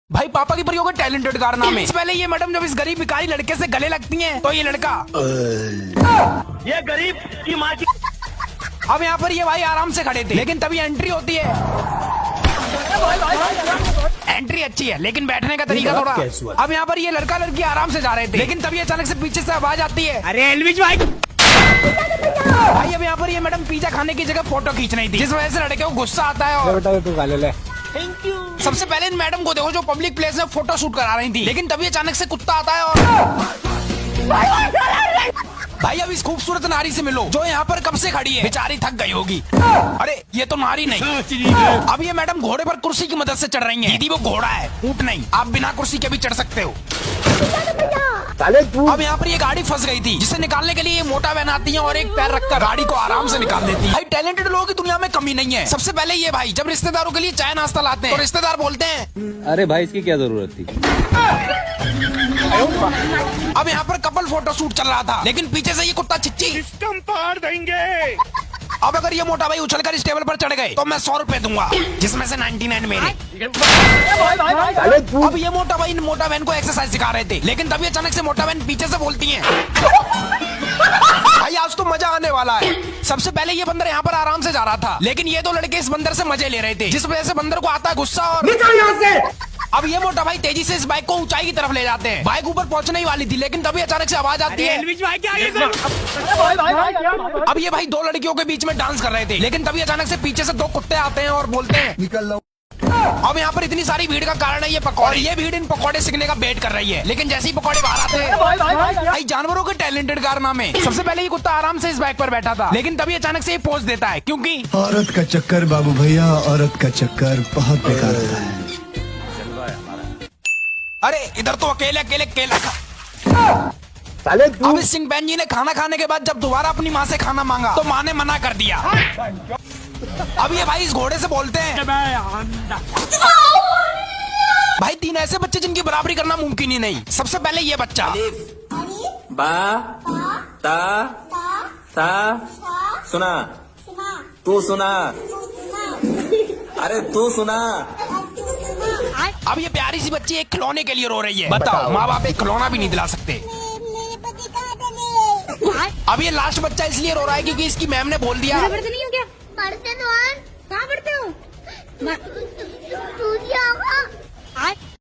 भाई पापा की परियों का टैलेंटेड कारनामे। पहले ये मैडम जब इस गरीब भिखारी लड़के से गले लगती हैं, तो ये लड़का ये गरीब की माँ की। अब यहाँ पर ये भाई आराम से खड़े थे, लेकिन तभी एंट्री होती है। एंट्री अच्छी है, लेकिन बैठने का तरीका थोड़ा। अब यहाँ पर ये लड़का लड़की आराम से जा रहे थे, लेकिन तभी अचानक से पीछे से आवाज आती है, अरे एलविश भाई। भाई अब यहाँ पर ये मैडम पिज्जा खाने की जगह फोटो खींच रही थी, जिस वजह से लड़के को गुस्सा आता है। और तू खा ले। Thank you. सबसे पहले इन मैडम को देखो जो पब्लिक प्लेस में फोटो शूट करा रही थी, लेकिन तभी अचानक से कुत्ता आता है और भाई अब इस खूबसूरत नारी से मिलो जो यहाँ पर कब से खड़ी है, बेचारी थक गई होगी। अरे ये तो नारी नहीं। अब ये मैडम घोड़े पर कुर्सी की मदद से चढ़ रही हैं। दीदी वो घोड़ा है, ऊंट नहीं। आप बिना कुर्सी के भी चढ़ सकते हो। अब यहाँ पर ये गाड़ी फंस गई थी, जिसे निकालने के लिए ये मोटा वैन आती है और एक पैर रखकर गाड़ी को आराम से निकाल देती है। भाई टैलेंटेड लोगों की दुनिया में कमी नहीं है। सबसे पहले ये भाई जब रिश्तेदारों के लिए चाय नाश्ता लाते हैं, तो रिश्तेदार बोलते हैं अरे भाई इसकी क्या जरूरत थी। अब यहाँ पर कपल फोटो शूट चल रहा था, लेकिन पीछे से ये कुत्ता चिच्ची। सिस्टम पार देंगे। अब अगर ये मोटा भाई उछलकर इस टेबल पर चढ़ गए तो मैं 100 रुपए दूंगा, जिसमें से 99 मेरे। अब ये मोटा भाई मोटा बहन को एक्सरसाइज सिखा रहे थे, लेकिन तभी अचानक से मोटा बहन पीछे से बोलती है भाई आज तो मजा आने वाला है। सबसे पहले ये बंदर यहाँ पर आराम से जा रहा था, लेकिन ये दो लड़के इस बंदर से मजे ले रहे थे, जिस वजह से बंदर को आता है गुस्सा और अब ये मोटा भाई तेजी से इस बाइक को ऊंचाई की तरफ ले जाते हैं। बाइक ऊपर पहुंचने ही वाली थी, लेकिन तभी अचानक से आवाज आती है। एलविश भाई क्या ये अब ये भाई दो लड़कियों के बीच में डांस कर रहे थे, लेकिन तभी अचानक से पीछे से दो कुत्ते आते हैं और बोलते हैं निकल लो। अब यहाँ पर इतनी सारी भीड़ का कारण है ये पकौड़े। ये भीड़ इन पकौड़े सीखने का वेट कर रही है, लेकिन जैसे ही पकौड़े बाहर आते हैं भाई जानवरों के टैलेंटेड कारनामे। सबसे पहले ये कुत्ता आराम से इस बाइक पर बैठा था, लेकिन तभी अचानक से ये पोज देता है, क्योंकि औरत का चक्कर बाबू भैया, औरत का चक्कर बहुत बेकार होता है। अरे इधर तो अकेले अकेले केला खा। अब इस सिंह बहन जी ने खाना खाने के बाद जब दोबारा अपनी माँ से खाना मांगा, तो माँ ने मना कर दिया। अब ये भाई इस घोड़े से बोलते हैं भाई 3 ऐसे बच्चे जिनकी बराबरी करना मुमकिन ही नहीं। सबसे पहले ये बच्चा बा ता सा सुना, तू सुना, अरे तू सुना। अब ये प्यारी सी बच्ची एक खिलौने के लिए रो रही है। बताओ माँ बाप एक खिलौना भी नहीं दिला सकते। अब ये लास्ट बच्चा इसलिए रो रहा है क्योंकि इसकी मैम ने बोल दिया। पढ़ते नहीं हो क्या? पढ़ते तो कहाँ पढ़ते हो?